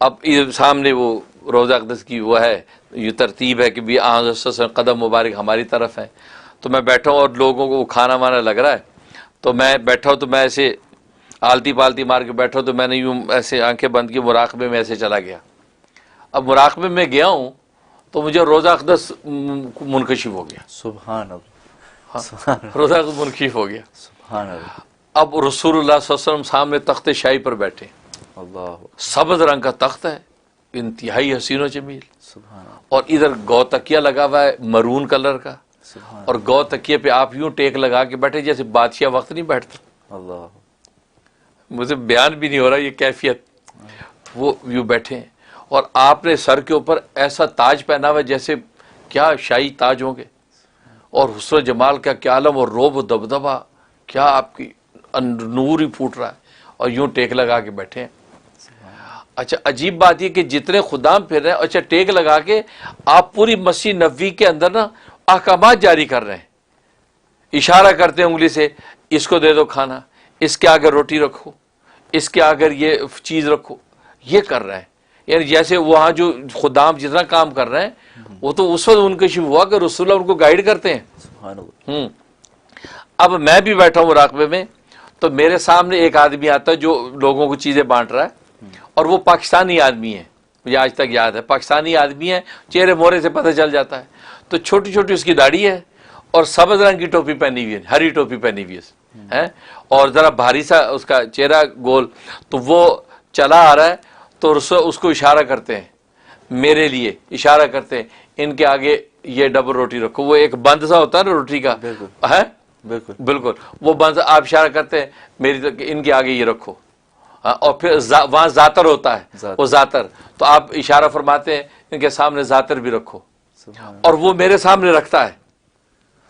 اب سامنے وہ روضہ اقدس کی وہ ہے، یہ ترتیب ہے کہ بھی قدم مبارک ہماری طرف ہے، تو میں بیٹھا ہوں اور لوگوں کو کھانا وانا لگ رہا ہے، تو میں بیٹھا ہوں، تو میں ایسے آلتی پالتی مار کے بیٹھا ہوں، تو میں نے یوں ایسے آنکھیں بند کی، مراقبے میں ایسے چلا گیا۔ اب مراقبے میں گیا ہوں تو مجھے روضہ اقدس منکشف ہو گیا، سبحان اللہ، ہاں، روضہ اقدس منکشف ہو گیا۔ سبحان اللہ، اب رسول اللہ صلی اللہ علیہ وسلم سامنے تخت شاہی پر بیٹھے، اللہ، سبز رنگ کا تخت ہے، انتہائی حسین و جمیل، سبحان اللہ، اور ادھر گو تکیہ لگا ہوا ہے مرون کلر کا، سبحان اور گو تکیے پہ آپ یوں ٹیک لگا کے بیٹھے جیسے بادشاہ وقت نہیں بیٹھتا، اللہ، مجھے بیان بھی نہیں ہو رہا یہ کیفیت، وہ یوں بیٹھے ہیں، اور آپ نے سر کے اوپر ایسا تاج پہنا ہوا ہے جیسے کیا شاہی تاج ہوں گے، اور حسن و جمال کا کیا عالم، اور روب و دبدبا، کیا آپ کی نور ہی پھوٹ رہا ہے، اور یوں ٹیک لگا کے بیٹھے ہیں۔ اچھا عجیب بات یہ کہ جتنے خدام پھر رہے ہیں، اچھا ٹیک لگا کے آپ پوری مسجد نبوی کے اندر نا احکامات جاری کر رہے ہیں، اشارہ کرتے ہیں انگلی سے، اس کو دے دو کھانا، اس کے آگے روٹی رکھو، اس کے آگے یہ چیز رکھو، یہ کر رہے ہیں، یعنی جیسے وہاں جو خدام جتنا کام کر رہے ہیں وہ تو اس وقت ان کے شروع ہوا کہ رسول اللہ ان کو گائیڈ کرتے ہیں۔ سبحان اللہ، اب میں بھی بیٹھا ہوں مراقبے میں، تو میرے سامنے ایک آدمی آتا ہے جو لوگوں کو چیزیں بانٹ رہا ہے، اور وہ پاکستانی آدمی ہے، مجھے آج تک یاد ہے، پاکستانی آدمی ہے، چہرے مورے سے پتہ چل جاتا ہے، تو چھوٹی چھوٹی اس کی داڑھی ہے، اور سبز رنگ کی ٹوپی پہنی ہوئی ہے، ہری ٹوپی پہنی ہوئی ہے، اور ذرا بھاری سا اس کا چہرہ گول، تو وہ چلا آ رہا ہے، تو اس کو اشارہ کرتے ہیں، میرے لیے اشارہ کرتے ہیں، ان کے آگے یہ ڈبل روٹی رکھو، وہ ایک بند سا ہوتا ہے نا روٹی کا، بالکل، ہے بالکل، بالکل، وہ بند آپ اشارہ کرتے ہیں میری، ان کے آگے یہ رکھو، اور پھر وہاں زاتر ہوتا ہے، وہ زاتر، تو آپ اشارہ فرماتے ہیں ان کے سامنے زاتر بھی رکھو، سبحان اللہ، اور وہ میرے سامنے رکھتا ہے۔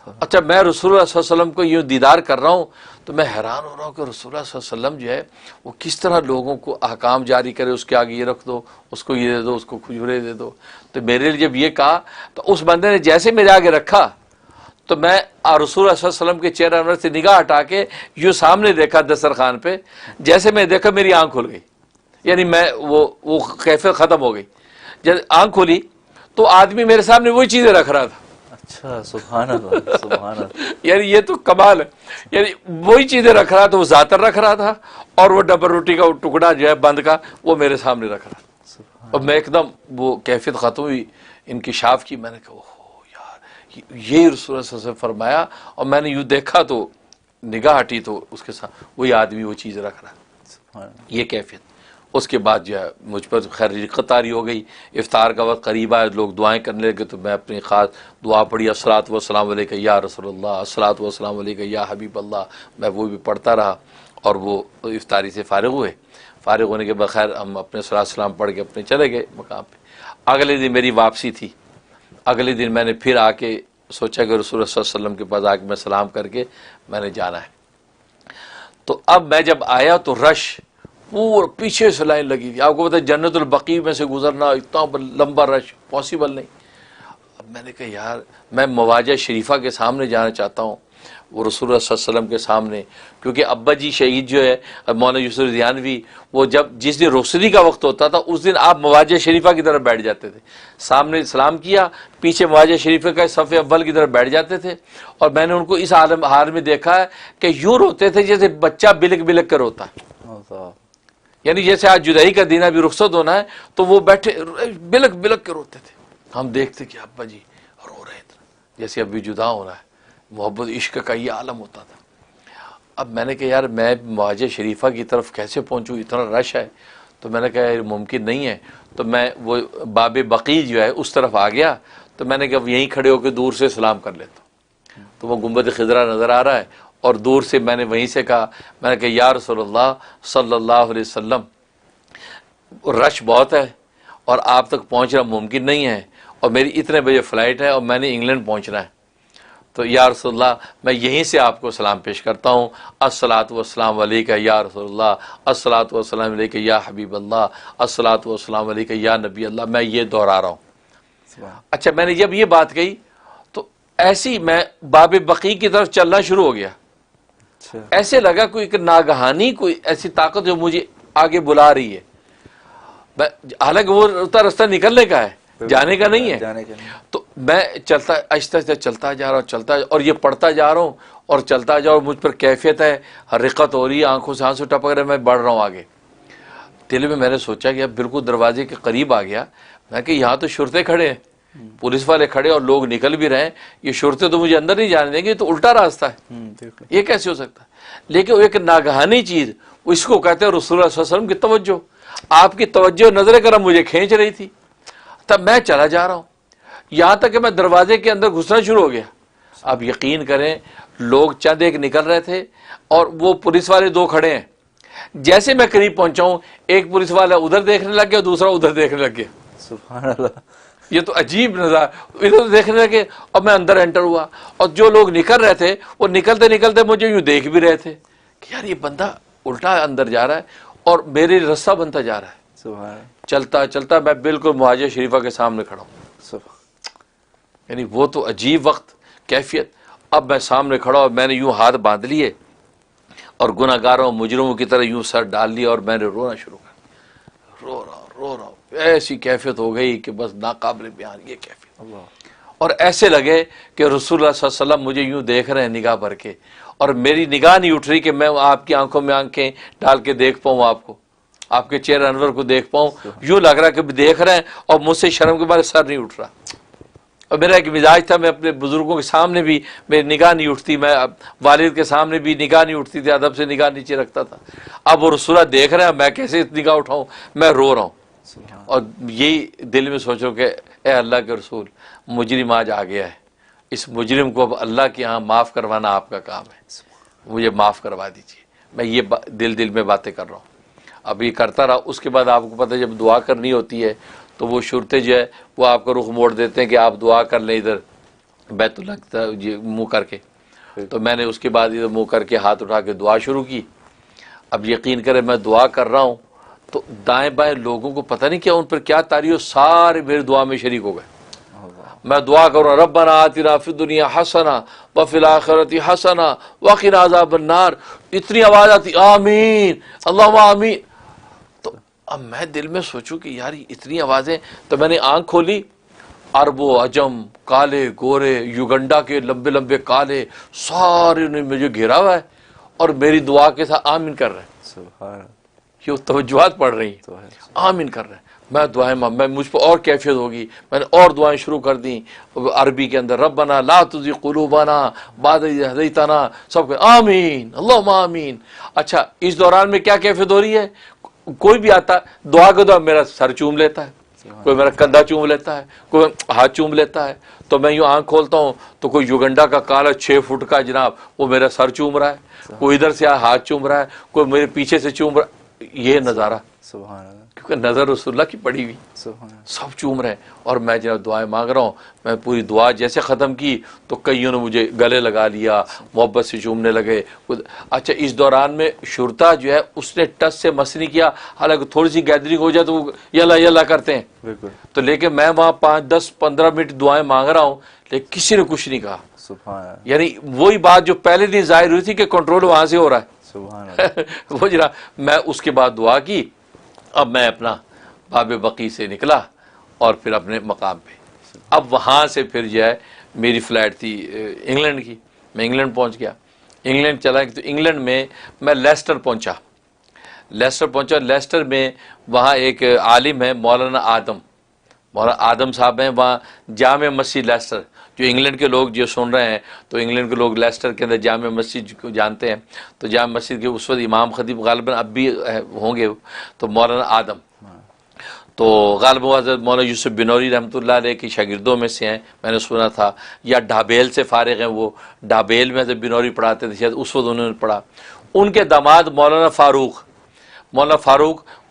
اچھا میں رسول اللہ صلی اللہ علیہ وسلم کو یوں دیدار کر رہا ہوں، تو میں حیران ہو رہا ہوں کہ رسول اللہ صلی اللہ علیہ وسلم جو ہے وہ کس طرح لوگوں کو احکام جاری کرے، اس کے آگے یہ رکھ دو، اس کو یہ دے دو، اس کو کھجورے دے دو۔ تو میرے لیے جب یہ کہا تو اس بندے نے جیسے میرے آگے رکھا تو میں رسول اللہ صلی اللہ علیہ وسلم کے چہرے انور سے نگاہ ہٹا کے یوں سامنے دیکھا دسترخوان پہ، جیسے میں دیکھا میری آنکھ کھل گئی، یعنی میں وہ کیفیت ختم ہو گئی، جب آنکھ کھولی تو آدمی میرے سامنے وہی چیزیں رکھ رہا تھا، اچھا، سبحان اللہ، سبحان اللہ، یعنی یہ تو کمال ہے، یعنی وہی چیزیں رکھ رہا تھا، وہ زاتر رکھ رہا تھا، اور وہ ڈبل روٹی کا ٹکڑا جو ہے بند کا وہ میرے سامنے رکھ رہا تھا، سبحان اور میں ایک دم وہ کیفیت ختم ہوئی انکشاف کی، میں نے کہا اوہ یار یہ رسول اللہ صلی اللہ علیہ وسلم فرمایا، اور میں نے یوں دیکھا تو نگاہ ہٹی تو اس کے ساتھ وہی آدمی وہ چیز رکھ رہا، سبحان اللہ، یہ کیفیت۔ اس کے بعد جو ہے مجھ پر خیر رقت طاری ہو گئی، افطار کا وقت قریب آئے، لوگ دعائیں کرنے لگے، تو میں اپنی خاص دعا پڑھی، الصلاۃ والسلام علیک یا رسول اللہ، الصلاۃ والسلام علیک یا حبیب اللہ، میں وہ بھی پڑھتا رہا، اور وہ افطاری سے فارغ ہوئے، فارغ ہونے کے بخیر ہم اپنے صلاۃ والسلام پڑھ کے اپنے چلے گئے مقام پہ۔ اگلے دن میری واپسی تھی، اگلے دن میں نے پھر آ کے سوچا کہ رسول اللہ صلی اللہ علیہ وسلم کے پاس آ کے میں سلام کر کے میں نے جانا ہے، تو اب میں جب آیا تو رش پورا پیچھے سے لائن لگی تھی، آپ کو پتہ ہے جنت البقیع میں سے گزرنا اتنا لمبا رش پاسبل نہیں۔ اب میں نے کہا یار میں مواجہ شریفہ کے سامنے جانا چاہتا ہوں، وہ رسول اللہ صلی اللہ علیہ وسلم کے سامنے، کیونکہ ابا جی شہید جو ہے مولانا یوسف ریحانوی، وہ جس دن رخصتی کا وقت ہوتا تھا اس دن آپ مواجہ شریفہ کی طرف بیٹھ جاتے تھے، سامنے سلام کیا، پیچھے مواجہ شریفہ کا صف اول کی طرف بیٹھ جاتے تھے، اور میں نے ان کو اس حال میں دیکھا ہے کہ یوں روتے تھے جیسے بچہ بلک بلک کر روتا ہے، اللہ، یعنی جیسے آج جدائی کا دن ابھی رخصت ہونا ہے تو وہ بیٹھے بلک بلک کے روتے تھے، ہم دیکھتے کہ ابا جی رو رہے تھے جیسے ابھی جدا ہونا ہے، محبت عشق کا یہ عالم ہوتا تھا۔ اب میں نے کہا یار میں مواجہ شریفہ کی طرف کیسے پہنچوں، اتنا رش ہے، تو میں نے کہا یہ ممکن نہیں ہے، تو میں وہ باب بقیع جو ہے اس طرف آ گیا، تو میں نے کہا یہیں کھڑے ہو کے دور سے سلام کر لیتا ہوں، تو وہ گنبد خضرا نظر آ رہا ہے، اور دور سے میں نے وہیں سے کہا، میں نے کہا یا رسول اللہ صلی اللہ علیہ وسلم رش بہت ہے اور آپ تک پہنچنا ممکن نہیں ہے، اور میری اتنے بجے فلائٹ ہے اور میں نے انگلینڈ پہنچنا ہے، تو یا رسول اللہ میں یہیں سے آپ کو سلام پیش کرتا ہوں، الصلاۃ والسلام علیک یا رسول اللہ، الصلاۃ والسلام علیک یا حبیب اللہ، الصلاۃ والسلام علیک یا نبی اللہ، میں یہ دہرا رہا ہوں۔ سبحان اچھا میں نے جب یہ بات کہی تو ایسی میں باب بقیع کی طرف چلنا شروع ہو گیا، اچھا، ایسے لگا کوئی ایک ناگہانی کوئی ایسی طاقت جو مجھے آگے بلا رہی ہے، حالانکہ وہ راستہ نکلنے کا ہے، جانے کا نہیں ہے. جانے کا نہیں. تو میں چلتا آہستہ آہستہ چلتا جا رہا ہوں، چلتا اور یہ پڑھتا جا رہا ہوں اور چلتا جا رہا ہوں. مجھ پر کیفیت ہے، رقت ہو رہی ہے، آنکھوں سے آنسو ٹپک رہے، میں بڑھ رہا ہوں آگے. دل میں نے سوچا کہ اب بالکل دروازے کے قریب آ گیا. میں کہ یہاں تو شرطے کھڑے ہیں، پولیس والے کھڑے اور لوگ نکل بھی رہے ہیں، یہ شرطے تو مجھے اندر نہیں جانے دیں گے، تو الٹا راستہ ہے، بالکل. یہ کیسے ہو سکتا ہے؟ لیکن ایک ناگہانی چیز، اس کو کہتے ہیں رسول اللہ صلی اللہ علیہ وسلم کی توجہ. آپ کی توجہ نظر کرم مجھے کھینچ رہی تھی. تب میں چلا جا رہا ہوں یہاں تک کہ میں دروازے کے اندر گھسنا شروع ہو گیا. اب یقین کریں لوگ چند ایک نکل رہے تھے اور وہ پولیس والے دو کھڑے ہیں. جیسے میں قریب پہنچا ہوں ایک پولیس والا ادھر دیکھنے لگ گیا، دوسرا ادھر دیکھنے لگ گیا. سبحان اللہ. یہ تو عجیب نظارہ، ادھر دیکھنے لگے. اور میں اندر انٹر ہوا اور جو لوگ نکل رہے تھے وہ نکلتے نکلتے مجھے یوں دیکھ بھی رہے تھے کہ یار یہ بندہ الٹا اندر جا رہا ہے اور میرے رستہ بنتا جا رہا ہے. سبحان اللہ. چلتا چلتا میں بالکل مہاجر شریفہ کے سامنے کھڑا ہوں. یعنی وہ تو عجیب وقت، کیفیت. اب میں سامنے کھڑا اور میں نے یوں ہاتھ باندھ لیے اور گناہ گاروں مجرموں کی طرح یوں سر ڈال لیا اور میں نے رونا شروع کر. رو رہا ہوں ایسی کیفیت ہو گئی کہ بس ناقابل بیان یہ کیفیت. اور ایسے لگے کہ رسول اللہ صلی اللہ علیہ وسلم مجھے یوں دیکھ رہے ہیں نگاہ بھر کے، اور میری نگاہ نہیں اٹھ رہی کہ میں آپ کی آنکھوں میں آنکھیں ڈال کے دیکھ پاؤں، آپ کو، آپ کے چہرے انور کو دیکھ پاؤں. یوں لگ رہا کہ دیکھ رہے ہیں اور مجھ سے شرم کے بارے سر نہیں اٹھ رہا. اور میرا ایک مزاج تھا، میں اپنے بزرگوں کے سامنے بھی میری نگاہ نہیں اٹھتی، میں والد کے سامنے بھی نگاہ نہیں اٹھتی تھی، ادب سے نگاہ نیچے رکھتا تھا. اب وہ رسول اللہ دیکھ رہے ہیں، میں کیسے نگاہ اٹھاؤں؟ میں رو رہا ہوں اور یہی دل میں سوچو کہ اے اللہ کے رسول، مجرم آج آ گیا ہے، اس مجرم کو اب اللہ کے ہاں معاف کروانا آپ کا کام ہے، مجھے معاف کروا دیجیے. میں یہ دل میں باتیں کر رہا ہوں. اب یہ کرتا رہا. اس کے بعد آپ کو پتہ ہے جب دعا کرنی ہوتی ہے تو وہ شرطے جو ہے وہ آپ کا رخ موڑ دیتے ہیں کہ آپ دعا کر لیں ادھر بیت اللہ منہ کر کے. تو میں نے اس کے بعد ادھر منہ کر کے ہاتھ اٹھا کے دعا شروع کی. اب یقین کریں میں دعا کر رہا ہوں تو دائیں بائیں لوگوں کو پتہ نہیں کیا ان پر کیا طاری ہو، سارے میری دعا میں شریک ہو گئے. میں دعا کر رہا ہوں ربنا آتنا فی الدنیا حسنہ وفی الآخرۃ حسنہ وقنا عذاب النار. اتنی آواز آتی آمین اللہم آمین. تو اب میں دل میں سوچوں کہ یار اتنی آوازیں. تو میں نے آنکھ کھولی، عرب و عجم، کالے گورے، یوگنڈا کے لمبے لمبے کالے، سارے نے مجھے گھیرا ہوا ہے اور میری دعا کے ساتھ آمین کر رہے ہیں. سبحان اللہ. یہ توجہات پڑھ رہی ہیں، آمین کر رہے ہیں. میں دعائیں میں مجھ پر اور کیفیت ہوگی. میں نے اور دعائیں شروع کر دیں عربی کے اندر، ربنا لا تزغ قلوبنا بعد اذ ہدیتنا، سب کو آمین اللہم آمین. اچھا اس دوران میں کیا کیفیت ہو رہی ہے؟ کوئی بھی آتا دعا کے دعا میرا سر چوم لیتا ہے، کوئی میرا کندھا چوم لیتا ہے، کوئی ہاتھ چوم لیتا ہے. تو میں یوں آنکھ کھولتا ہوں تو کوئی یوگنڈا کا کالا 6 فٹ کا جناب وہ میرا سر چوم رہا ہے، کوئی ادھر سے ہاتھ چوم رہا ہے، کوئی میرے پیچھے سے چوم رہا ہے. یہ نظارہ سبحان اللہ. کیونکہ نظر رسول اللہ کی پڑی ہوئی، سبحان اللہ. سب چوم رہے ہیں اور میں جناب دعائیں مانگ رہا ہوں. میں پوری دعا جیسے ختم کی تو کئیوں نے مجھے گلے لگا لیا، محبت سے چومنے لگے. اچھا اس دوران میں شرطا جو ہے اس نے ٹچ سے مس نہیں کیا، حالانکہ تھوڑی سی گیدرنگ ہو جائے تو وہ یلا یلا کرتے ہیں. بالکل. تو لیکن میں وہاں 5 10 15 منٹ دعائیں مانگ رہا ہوں لیکن کسی نے کچھ نہیں کہا. سبحان اللہ. یعنی وہی بات جو پہلے دن ظاہر ہوئی تھی کہ کنٹرول وہاں سے ہو رہا ہے. سبحان اللہ. وہ جناب میں اس کے بعد دعا کی. اب میں اپنا باب بقی سے نکلا اور پھر اپنے مقام پہ. اب وہاں سے پھر جو ہے میری فلائٹ تھی انگلینڈ کی. میں انگلینڈ پہنچ گیا. انگلینڈ چلا تو انگلینڈ میں لیسٹر پہنچا. لیسٹر میں وہاں ایک عالم ہے مولانا آدم صاحب ہیں. وہاں جامع مسجد لیسٹر، جو انگلینڈ کے لوگ جو سن رہے ہیں تو انگلینڈ کے لوگ لیسٹر کے اندر جامع مسجد کو جانتے ہیں. تو جامع مسجد کے اس وقت امام خطیب غالباً اب بھی ہوں گے تو مولانا آدم. تو غالباً حضرت مولانا یوسف بنوری رحمۃ اللہ علیہ کی شاگردوں میں سے ہیں، میں نے سنا تھا، یا ڈھابیل سے فارغ ہیں. وہ ڈھابیل میں حضرت بنوری پڑھاتے تھے، شاید اس وقت انہوں نے پڑھا. ان کے داماد مولانا فاروق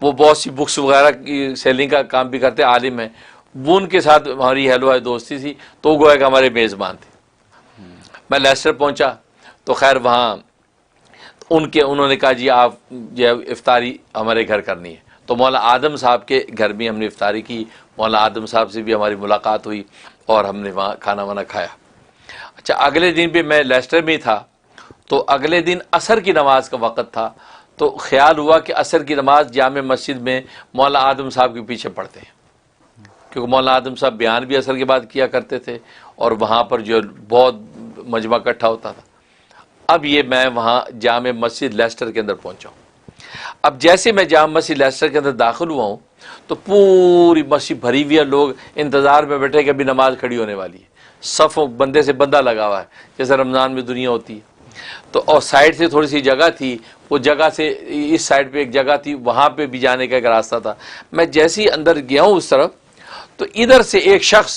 وہ بہت سی بکس وغیرہ کی سیلنگ کا کام بھی کرتے، عالم ہیں. وہ ان کے ساتھ ہماری ہیلو دوستی تھی تو وہ گویا کہ ہمارے میزبان تھے. میں لیسٹر پہنچا تو خیر وہاں انہوں نے کہا جی آپ جو افطاری ہمارے گھر کرنی ہے. تو مولانا آدم صاحب کے گھر بھی ہم نے افطاری کی. مولانا آدم صاحب سے بھی ہماری ملاقات ہوئی اور ہم نے وہاں کھانا وانا کھایا. اچھا اگلے دن بھی میں لیسٹر میں ہی تھا تو اگلے دن عصر کی نماز کا وقت تھا. تو خیال ہوا کہ عصر کی نماز جامع مسجد میں مولانا آدم صاحب کے پیچھے پڑھتے ہیں، کیونکہ مولانا آدم صاحب بیان بھی عصر کے بعد کیا کرتے تھے اور وہاں پر جو بہت مجمع اکٹھا ہوتا تھا۔ اب یہ میں وہاں جامع مسجد لیسٹر کے اندر پہنچا ہوں۔ اب جیسے میں جامع مسجد لیسٹر کے اندر داخل ہوا ہوں تو پوری مسجد بھری ہوئی ہے، لوگ انتظار میں بیٹھے کہ ابھی نماز کھڑی ہونے والی ہے، صفوں بندے سے بندہ لگا ہوا ہے جیسے رمضان میں دنیا ہوتی ہے۔ تو اور سائڈ سے تھوڑی سی جگہ تھی، وہ جگہ سے اس سائڈ پہ ایک جگہ تھی، وہاں پہ بھی جانے کا ایک راستہ تھا۔ میں جیسے ہی اندر گیا ہوں اس طرف تو ادھر سے ایک شخص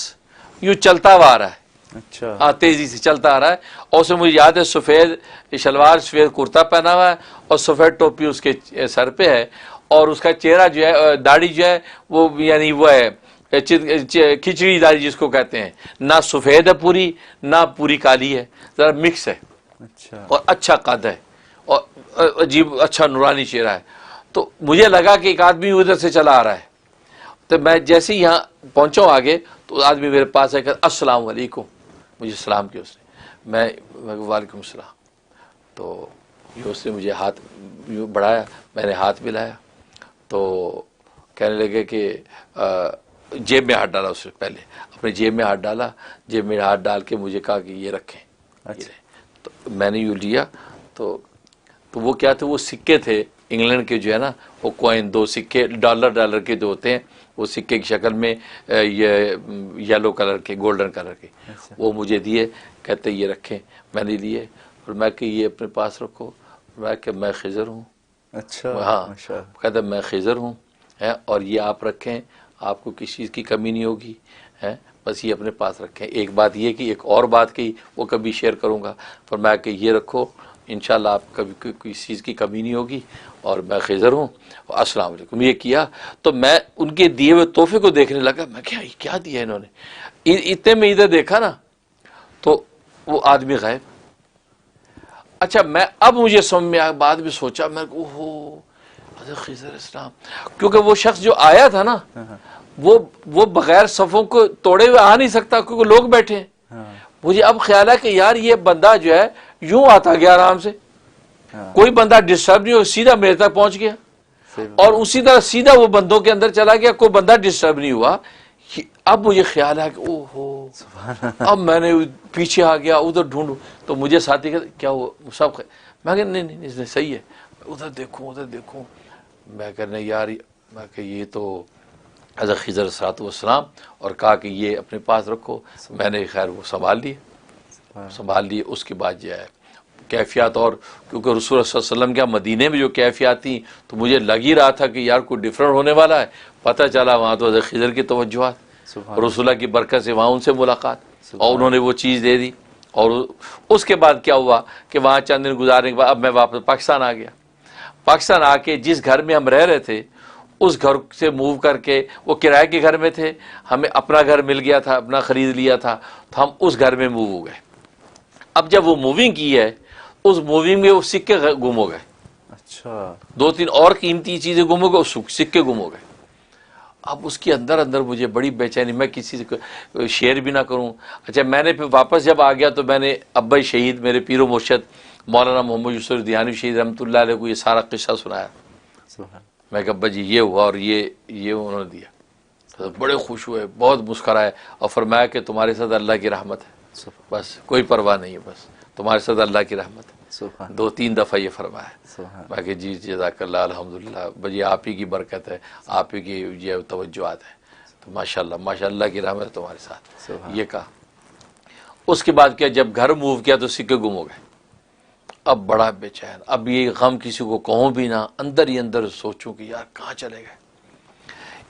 یوں چلتا ہوا آ رہا ہے، اچھا تیزی سے چلتا آ رہا ہے، اور اسے مجھے یاد ہے سفید شلوار سفید کرتا پہنا ہوا ہے اور سفید ٹوپی اس کے سر پہ ہے، اور اس کا چہرہ جو ہے داڑھی جو ہے وہ یعنی وہ ہے کھچڑی داڑھی جس کو کہتے ہیں، نہ سفید ہے پوری نہ پوری کالی ہے، ذرا مکس ہے، اچھا اور اچھا قد ہے اور عجیب اچھا نورانی چہرہ ہے۔ تو مجھے لگا کہ ایک آدمی ادھر سے چلا آ رہا ہے، تو میں جیسے ہی یہاں پہنچا ہوں آگے تو آدمی میرے پاس ہے کہ السلام علیکم، مجھے سلام کیا اس نے، میں وعلیکم السلام، تو اس نے مجھے ہاتھ یوں بڑھایا، میں نے ہاتھ ملایا تو کہنے لگے کہ جیب میں ہاتھ ڈالا، اس سے پہلے اپنے جیب میں ہاتھ ڈالا، جیب میں ہاتھ ڈال کے مجھے کہا کہ یہ رکھیں، تو میں نے یوں لیا تو وہ کیا تھے، وہ سکے تھے انگلینڈ کے جو ہے نا، وہ کوئن، دو سکے ڈالر کے جو ہوتے ہیں، وہ سکے کی شکل میں یہ یلو کلر کے گولڈن کلر کے، وہ مجھے دیے، کہتے یہ رکھیں، میں نے لیے، اور میں کہ یہ اپنے پاس رکھو، میں کہ میں خضر ہوں، اچھا ہاں ماشاءاللہ، کہتے میں خضر ہوں، اور یہ آپ رکھیں، آپ کو کسی چیز کی کمی نہیں ہوگی، بس یہ اپنے پاس رکھیں۔ ایک بات یہ کہ ایک اور بات کہی، وہ کبھی شیئر کروں گا، فرمایا کہ یہ رکھو، انشاءاللہ آپ کبھی کسی چیز کی کمی نہیں ہوگی، اور میں خضر ہوں، السلام علیکم۔ یہ کیا تو میں ان کے دیے ہوئے تحفے کو دیکھنے لگا، میں کیا دیا انہوں نے، اتنے میں ادھر دیکھا نا تو وہ آدمی غائب۔ اچھا میں اب مجھے سمجھ میں آیا، بعد میں سوچا، میں اوہو حضرت خضر اسلام، کیونکہ وہ شخص جو آیا تھا نا وہ بغیر صفوں کو توڑے ہوئے آ نہیں سکتا کیونکہ لوگ بیٹھے ہیں۔ مجھے اب خیال ہے کہ یار یہ بندہ جو ہے یوں آتا گیا آرام سے، کوئی بندہ ڈسٹرب نہیں ہو، سیدھا میرے تک پہنچ گیا، اور اسی طرح سیدھا وہ بندوں کے اندر چلا گیا، کوئی بندہ ڈسٹرب نہیں ہوا۔ اب مجھے خیال ہے کہ اوہو، اب میں نے پیچھے آ گیا، ادھر ڈھونڈوں تو مجھے ساتھی کہتے کیا ہوا سب، میں کہ نہیں اس نے صحیح ہے، ادھر دیکھوں، میں کہنا یار، میں کہ یہ تو حضرت خضر علیہ السلام، اور کہا کہ یہ اپنے پاس رکھو، میں نے خیر وہ سنبھال لیے۔ اس کے بعد جو ہے کیفیات، اور کیونکہ رسول اللہ صلی اللہ علیہ وسلم کے مدینے میں جو کیفیات تھیں تو مجھے لگ ہی رہا تھا کہ یار کوئی ڈفرنٹ ہونے والا ہے، پتہ چلا وہاں تو حضرت خضر کی توجہات، رسول اللہ کی برکت سے وہاں ان سے ملاقات، اور انہوں نے وہ چیز دے دی۔ اور اس کے بعد کیا ہوا کہ وہاں چند دن گزارنے کے بعد اب میں واپس پاکستان آ گیا۔ پاکستان آ کے جس گھر میں ہم رہ رہے تھے اس گھر سے موو کر کے، وہ کرائے کے گھر میں تھے، ہمیں اپنا گھر مل گیا تھا، اپنا خرید لیا تھا، تو ہم اس گھر میں موو ہو گئے۔ اب جب وہ موونگ کی ہے، اس موونگ میں وہ سکے گم ہو گئے، اچھا 2-3 اور قیمتی چیزیں گم ہو گئے، سکے گم ہو گئے۔ اب اس کے اندر مجھے بڑی بے چینی، میں کسی سے شیئر بھی نہ کروں۔ اچھا میں نے پھر واپس جب آ گیا تو میں نے ابا شہید میرے پیر و مرشد مولانا محمد یوسف دیانوی شہید رحمۃ اللہ علیہ کو یہ سارا قصہ سنایا۔ میں کہ ابا جی یہ ہوا اور یہ انہوں نے دیا، تو بڑے خوش ہوئے، بہت مسکرائے، اور فرمایا کہ تمہارے ساتھ اللہ کی رحمت ہے، بس کوئی پرواہ نہیں ہے، بس تمہارے ساتھ اللہ کی رحمت ہے۔ 2-3 دفعہ یہ فرمایا۔ میں کہ جی جزاک اللہ، الحمدللہ، بجے آپ ہی کی برکت ہے، آپ ہی کی یہ توجہات ہے، تو ماشاء اللہ کی رحمت ہے تمہارے ساتھ، یہ کہا۔ اس کے بعد کیا، جب گھر موو کیا تو سکے گم ہو گئے۔ اب بڑا بے چین، اب یہ غم کسی کو کہوں بھی نہ، اندر ہی اندر سوچوں کہ یار کہاں چلے گئے۔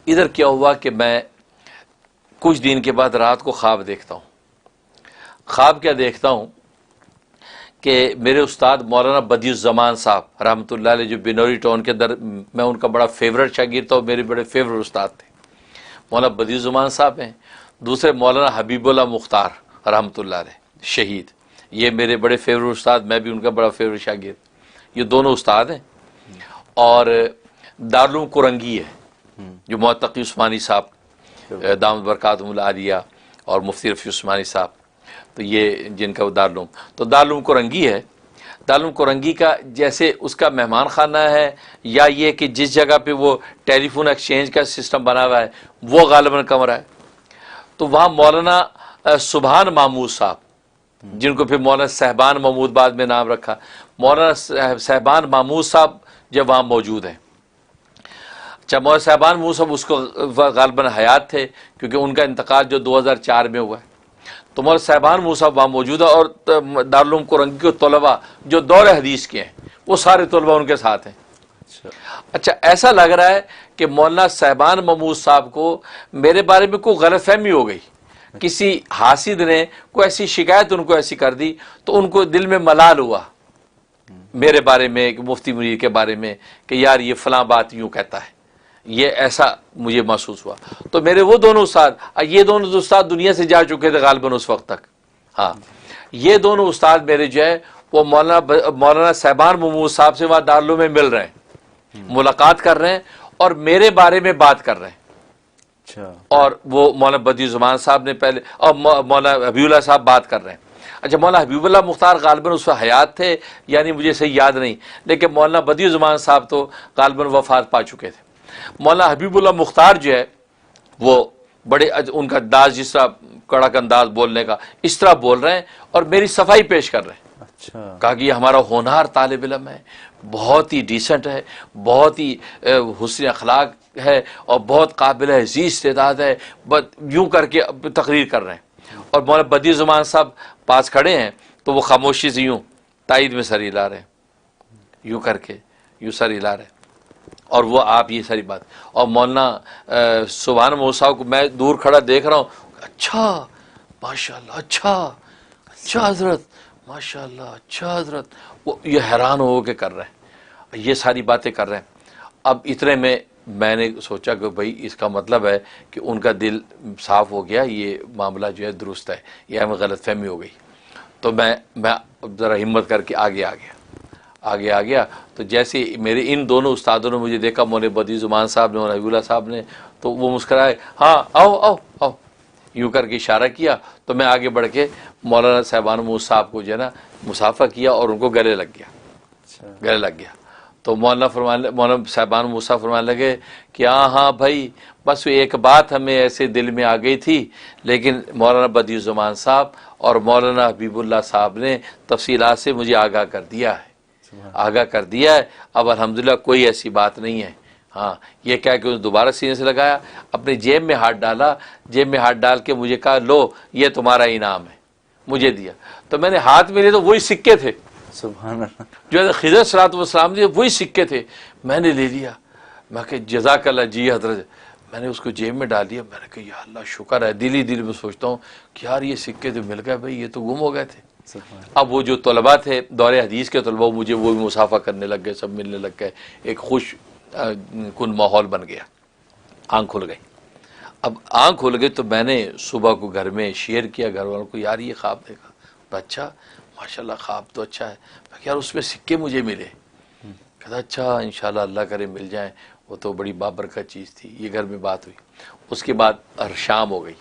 ادھر کیا ہوا کہ میں کچھ دن کے بعد رات کو خواب دیکھتا ہوں۔ خواب کیا دیکھتا ہوں کہ میرے استاد مولانا بدیع الزمان صاحب رحمۃ اللہ علیہ، جو بنوری ٹاؤن کے اندر، میں ان کا بڑا فیورٹ شاگرد تھا، اور میرے بڑے فیورٹ استاد تھے، مولانا بدیع الزمان صاحب ہیں۔ دوسرے مولانا حبیب اللہ مختار رحمۃ اللہ علیہ شہید، یہ میرے بڑے فیورٹ استاد، میں بھی ان کا بڑا فیورٹ شاگرد، یہ دونوں استاد ہیں۔ اور دارالعلوم کرنگی ہے، جو معتقی عثمانی صاحب دامت برکاتہم العالیہ، اور مفتی رفیع عثمانی صاحب، تو یہ جن کا دارالعلوم، تو دارالعلوم کرنگی ہے۔ دارالعلوم کورنگی کا جیسے اس کا مہمان خانہ ہے، یا یہ کہ جس جگہ پہ وہ ٹیلی فون ایکسچینج کا سسٹم بنا ہوا ہے وہ غالباً کمرہ ہے، تو وہاں مولانا سبحان محمود صاحب، جن کو پھر مولانا صاحبان محمود بعد میں نام رکھا، مولانا صاحبان محمود صاحب جب وہاں موجود ہیں. اچھا، مولانا صاحبان محمود صاحب اس کو غالباً حیات تھے کیونکہ ان کا انتقال جو 2004 میں ہوا ہے، تو مولانا صاحبان محمود صاحب وہاں موجود ہے، اور دارالعلوم کورنگی کے طلباء جو دور حدیث کے ہیں وہ سارے طلباء ان کے ساتھ ہیں. اچھا، ایسا لگ رہا ہے کہ مولانا صاحبان محمود صاحب کو میرے بارے میں کوئی غلط فہمی ہو گئی، کسی حاسد نے کوئی ایسی شکایت ان کو ایسی کر دی تو ان کو دل میں ملال ہوا میرے بارے میں، مفتی منیر کے بارے میں، کہ یار یہ فلاں بات یوں کہتا ہے، یہ ایسا مجھے محسوس ہوا. تو میرے وہ دونوں استاد، یہ دونوں استاد دنیا سے جا چکے تھے غالباً اس وقت تک. ہاں، یہ دونوں استاد میرے جو ہے وہ مولانا صاحبان محمود صاحب سے وہاں دارالعلوم میں مل رہے ہیں، ملاقات کر رہے ہیں اور میرے بارے میں بات کر رہے ہیں. اور وہ مولانا بدیع الزمان صاحب نے پہلے، اور مولانا حبیب اللہ صاحب بات کر رہے ہیں. اچھا، مولانا حبیب اللہ مختار غالباً اس وقت حیات تھے، یعنی مجھے صحیح یاد نہیں، لیکن مولانا بدیع الزمان صاحب تو غالباً وفات پا چکے تھے. مولانا حبیب اللہ مختار جو ہے وہ بڑے، ان کا انداز جس طرح کڑک انداز بولنے کا، اس طرح بول رہے ہیں اور میری صفائی پیش کر رہے ہیں. کہا کہ یہ ہمارا ہونہار طالب علم ہے، بہت ہی ڈیسنٹ ہے، بہت ہی حسن اخلاق ہے اور بہت قابل عزیز استعداد ہے، یوں کر کے تقریر کر رہے ہیں. اور مولانا بدیع الزمان صاحب پاس کھڑے ہیں تو وہ خاموشی سے یوں تائید میں سر ہلا رہے ہیں، یوں کر کے یوں سر ہلا رہے ہیں، اور وہ آپ یہ ساری بات. اور مولانا سبحان محمود صاحب کو میں دور کھڑا دیکھ رہا ہوں، اچھا ماشاءاللہ، اچھا حضرت، ماشاءاللہ اچھا حضرت. وہ یہ حیران ہو کے کر رہے ہیں، یہ ساری باتیں کر رہے ہیں. اب اتنے میں نے سوچا کہ بھائی اس کا مطلب ہے کہ ان کا دل صاف ہو گیا، یہ معاملہ جو ہے درست ہے، یہ ہمیں غلط فہمی ہو گئی. تو میں ذرا ہمت کر کے آگے آ گیا. تو جیسے میرے ان دونوں استادوں نے مجھے دیکھا، مولانا بدیع الزمان صاحب نے اور حبیب اللہ صاحب نے، تو وہ مسکرائے، ہاں آؤ یوں کر کے اشارہ کیا. تو میں آگے بڑھ کے مولانا صاحبان محمود صاحب کو جو ہے نا مصافحہ کیا اور ان کو گلے لگ گیا. تو مولانا صاحبان محمود صاحب فرمانے لگے کہ ہاں بھائی، بس ایک بات ہمیں ایسے دل میں آ گئی تھی، لیکن مولانا بدیع الزمان صاحب اور مولانا حبیب اللہ صاحب نے تفصیلات سے مجھے آگاہ کر دیا ہے. اب الحمدللہ کوئی ایسی بات نہیں ہے. ہاں، یہ کہہ کہ دوبارہ سینے سے لگایا، اپنے جیب میں ہاتھ ڈال کے مجھے کہا، لو یہ تمہارا انعام ہے، مجھے دیا. تو میں نے ہاتھ میں لیے تو وہی سکے تھے، سبحان اللہ، جو خضر صلی اللہ علیہ وسلم نے وہی سکے تھے. میں نے لے لیا، میں کہ جزاک اللہ جی حضرت. میں نے اس کو جیب میں ڈال دیا. میں نے کہا یا اللہ شکر ہے، دل میں سوچتا ہوں کہ یار یہ سکے تو مل گئے بھائی، یہ تو گم ہو گئے تھے. اب وہ جو طلباء تھے دور حدیث کے طلباء، مجھے وہ بھی مصافحہ کرنے لگ گئے، سب ملنے لگ گئے، ایک خوش کن ماحول بن گیا. آنکھ کھل گئی. اب آنکھ کھل گئی تو میں نے صبح کو گھر میں شیئر کیا گھر والوں کو، یار یہ خواب دیکھا. اچھا ماشاءاللہ خواب تو اچھا ہے. یار اس میں سکے مجھے ملے. کہتا اچھا انشاءاللہ اللہ کرے مل جائیں. وہ تو بڑی بابرکت چیز تھی. یہ گھر میں بات ہوئی. اس کے بعد شام ہو گئی،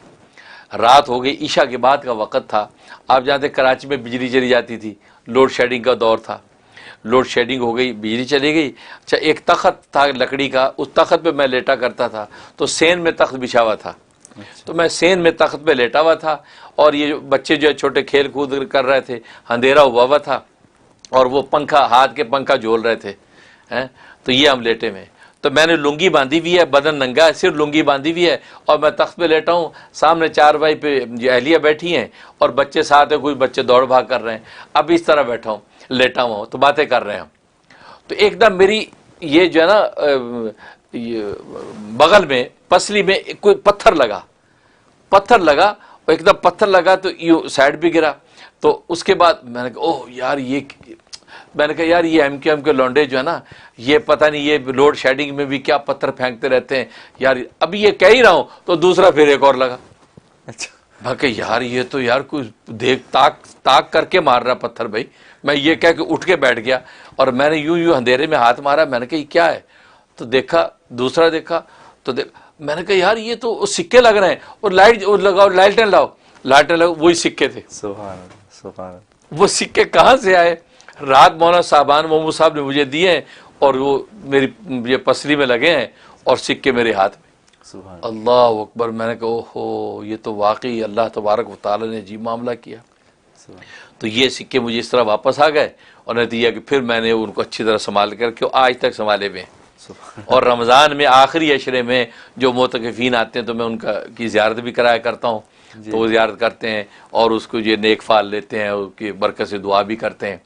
رات ہو گئی، عشاء کے بعد کا وقت تھا. آپ جانتے کراچی میں بجلی چلی جاتی تھی، لوڈ شیڈنگ کا دور تھا. لوڈ شیڈنگ ہو گئی، بجلی چلی گئی. اچھا، ایک تخت تھا لکڑی کا، اس تخت پہ میں لیٹا کرتا تھا. تو سین میں تخت بچھا ہوا تھا، تو میں سین میں تخت پہ لیٹا ہوا تھا، اور یہ بچے جو ہے چھوٹے کھیل کود کر رہے تھے. اندھیرا ہوا تھا اور وہ پنکھا، ہاتھ کے پنکھا جھول رہے تھے. تو یہ ہم لیٹے میں، تو میں نے لنگی باندھی ہوئی ہے، بدن ننگا ہے، صرف لنگی باندھی ہوئی ہے، اور میں تخت پہ لیٹا ہوں. سامنے چارپائی پہ اہلیہ بیٹھی ہیں اور بچے ساتھ ہیں، کچھ بچے دوڑ بھاگ کر رہے ہیں. اب اس طرح بیٹھا ہوں، لیٹا ہوا ہوں، تو باتیں کر رہے ہیں. تو ایک دم میری یہ جو ہے نا بغل میں پسلی میں کوئی پتھر لگا، اور ایک دم پتھر لگا تو یہ سائڈ بھی گرا. تو اس کے بعد میں نے کہا اوہ یار یہ ایم کے لونڈے جو ہے نا، یہ پتہ نہیں یہ لوڈ شیڈنگ میں بھی کیا پتھر پھینکتے رہتے ہیں یار. ابھی یہ کہہ ہی رہا ہوں تو دوسرا پھر ایک اور لگا. اچھا، میں کہ یار یہ تو یار کوئی دیکھ تاک کر کے مار رہا پتھر بھائی. میں یہ کہہ کے اٹھ کے بیٹھ گیا اور میں نے یوں اندھیرے میں ہاتھ مارا. میں نے کہا یہ کیا ہے؟ تو دیکھا، دوسرا دیکھا تو میں نے کہا یار یہ تو سکے لگ رہے ہیں، اور لائٹ لگاؤ، لائٹیں لاؤ، وہی سکے تھے. سبحان اللہ، سبحان اللہ. وہ سکے کہاں سے آئے؟ رات مولانا صاحبان محمود صاحب نے مجھے دیے ہیں اور وہ میری یہ پسلی میں لگے ہیں اور سکے میرے ہاتھ میں. سبحان اللہ اکبر. میں نے کہا اوہو یہ تو واقعی اللہ تبارک و تعالیٰ نے عجیب معاملہ کیا. سبحان تو یہ سکے مجھے اس طرح واپس آ گئے اور نتیجہ کہ پھر میں نے ان کو اچھی طرح سنبھال کر کے آج تک سنبھالے ہوئے ہیں. سبحان اور رمضان میں آخری عشرے میں جو معتکفین آتے ہیں تو میں ان کی زیارت بھی کرایا کرتا ہوں. تو وہ زیارت کرتے ہیں اور اس کو یہ نیک فعل لیتے ہیں، اس کی برکت سے دعا بھی کرتے ہیں.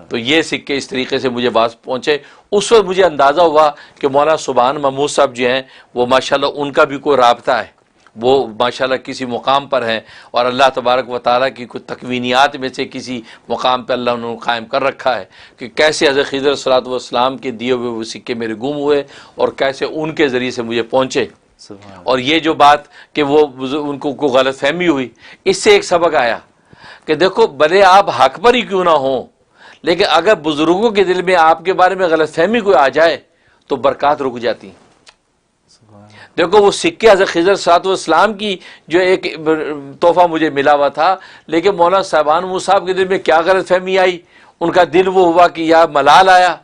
تو یہ سکے اس طریقے سے مجھے پاس پہنچے. اس وقت مجھے اندازہ ہوا کہ مولانا سبحان محمود صاحب جو ہیں وہ ماشاءاللہ ان کا بھی کوئی رابطہ ہے، وہ ماشاءاللہ کسی مقام پر ہیں اور اللہ تبارک و تعالیٰ کی کچھ تکوینیات میں سے کسی مقام پہ اللہ انہوں نے قائم کر رکھا ہے کہ کیسے حضرت خضر صلی اللہ علیہ وسلم کے دیے ہوئے وہ سکے میرے گم ہوئے اور کیسے ان کے ذریعے سے مجھے پہنچے. سبحان اور یہ جو بات کہ وہ ان کو غلط فہمی ہوئی، اس سے ایک سبق آیا کہ دیکھو بھلے آپ حق پر ہی کیوں نہ ہوں، لیکن اگر بزرگوں کے دل میں آپ کے بارے میں غلط فہمی کوئی آ جائے تو برکات رک جاتی. دیکھو وہ سکے حضرت خضر صلی اللہ علیہ وسلم کی جو ایک تحفہ مجھے ملا ہوا تھا، لیکن مولانا صاحبان محمود صاحب کے دل میں کیا غلط فہمی آئی، ان کا دل وہ ہوا کہ یا ملال آیا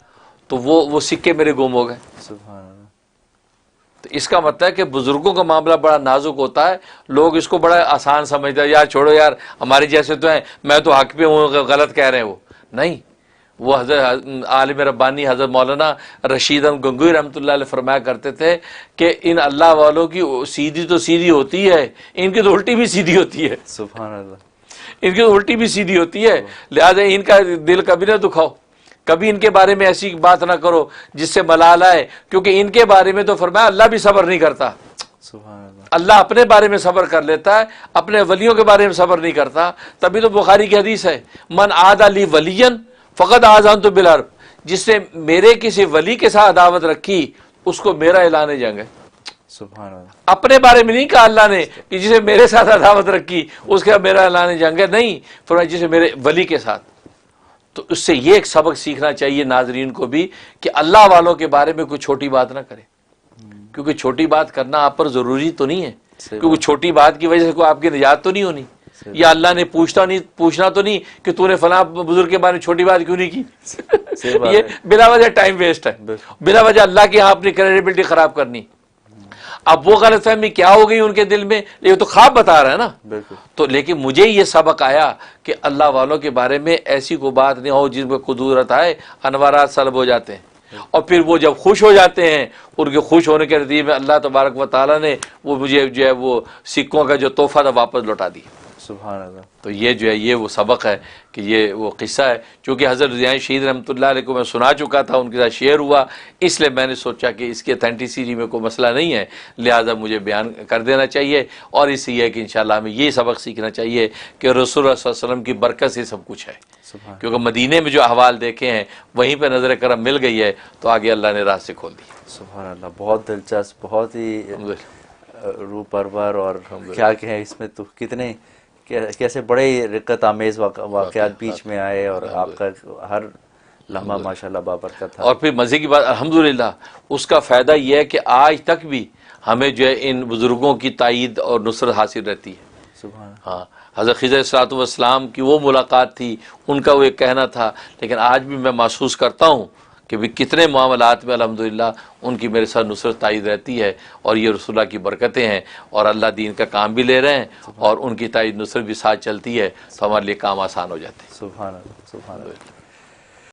تو وہ سکے میرے گم ہو گئے. سبحان اللہ. تو اس کا مطلب ہے کہ بزرگوں کا معاملہ بڑا نازک ہوتا ہے. لوگ اس کو بڑا آسان سمجھتے ہیں، یار چھوڑو یار ہمارے جیسے تو ہیں، میں تو حق پہ ہوں، غلط کہہ رہے ہیں. وہ نہیں، وہ حضرت عالم ربانی حضرت مولانا رشید احمد گنگوئی رحمۃ اللہ علیہ فرمایا کرتے تھے کہ ان اللہ والوں کی سیدھی تو سیدھی ہوتی ہے، ان کی تو الٹی بھی سیدھی ہوتی ہے. سبحان اللہ. ان کی تو الٹی بھی سیدھی ہوتی ہے، لہٰذا ان کا دل کبھی نہ دکھاؤ، کبھی ان کے بارے میں ایسی بات نہ کرو جس سے ملال آئے، کیونکہ ان کے بارے میں تو فرمایا اللہ بھی صبر نہیں کرتا. سبحان اللہ. اللہ اپنے بارے میں صبر کر لیتا ہے، اپنے ولیوں کے بارے میں صبر نہیں کرتا. تبھی تو بخاری کی حدیث ہے، من عادى لی ولیا فقد آذنت بالحرب، جس نے میرے کسی ولی کے ساتھ عداوت رکھی اس کو میرا اعلان جنگ ہے. سبحان اللہ. اپنے بارے میں نہیں کہا اللہ نے کہ جسے میرے ساتھ عداوت رکھی اس کا میرا اعلان جنگ ہے، نہیں فرمایا جسے میرے ولی کے ساتھ. تو اس سے یہ ایک سبق سیکھنا چاہیے ناظرین کو بھی کہ اللہ والوں کے بارے میں کوئی چھوٹی بات نہ کرے، کیونکہ چھوٹی بات کرنا آپ پر ضروری تو نہیں ہے، کیونکہ چھوٹی بات کی وجہ سے کوئی آپ کی نجات تو نہیں ہونی، یا اللہ نے پوچھنا تو نہیں کہ تو نے فلاں بزرگ کے بارے میں چھوٹی بات کیوں نہیں کی. یہ بلا وجہ ٹائم ویسٹ ہے، بلا وجہ اللہ کے یہاں اپنی کریڈیبلٹی خراب کرنی. اب وہ غلط فہمی کیا ہو گئی ان کے دل میں، یہ تو خواب بتا رہا ہے نا. تو لیکن مجھے یہ سبق آیا کہ اللہ والوں کے بارے میں ایسی کوئی بات نہیں ہو جس میں قدورت آئے، انوارات سلب ہو جاتے ہیں، اور پھر وہ جب خوش ہو جاتے ہیں ان کے خوش ہونے کے نتیجے میں اللہ تبارک و تعالیٰ نے وہ مجھے جو ہے وہ سکوں کا جو تحفہ تھا واپس لوٹا دیا. سبحان اللہ. تو یہ جو ہے یہ وہ سبق ہے کہ یہ وہ قصہ ہے. چونکہ حضرت ضیاء شہید رحمۃ اللہ علیہ کو میں سنا چکا تھا، ان کے ساتھ شیئر ہوا، اس لیے میں نے سوچا کہ اس کی اتھینٹسٹی میں کوئی مسئلہ نہیں ہے، لہٰذا مجھے بیان کر دینا چاہیے. اور اس لیے کہ انشاءاللہ ہمیں یہ سبق سیکھنا چاہیے کہ رسول اللہ صلی اللہ علیہ وسلم کی برکت سے سب کچھ ہے. کیونکہ مدینے میں جو احوال دیکھے ہیں وہیں پہ نظر کرم مل گئی ہے تو آگے اللہ نے راستے کھول دی. سبحان اللہ. بہت دلچسپ، بہت ہی روح پرور، اور کیا کہیں اس میں تو کتنے کیسے بڑے رقت آمیز واقعات بیچ میں آئے، اور آپ کا ہر لمحہ ماشاءاللہ بابرکت تھا. اور پھر مزے کی بات الحمدللہ اس کا فائدہ یہ ہے کہ آج تک بھی ہمیں جو ہے ان بزرگوں کی تائید اور نصرت حاصل رہتی ہے. سبحان. ہاں، حضرت خضر صلی اللہ علیہ وسلم کی وہ ملاقات تھی، ان کا وہ ایک کہنا تھا، لیکن آج بھی میں محسوس کرتا ہوں کہ بھی کتنے معاملات میں الحمدللہ ان کی میرے ساتھ نصرت تائید رہتی ہے. اور یہ رسول اللہ کی برکتیں ہیں، اور اللہ دین کا کام بھی لے رہے ہیں اور ان کی تائید نصرت بھی ساتھ چلتی ہے تو ہمارے لیے کام آسان ہو جاتے ہیں. سبحان اللہ. سبحان اللہ.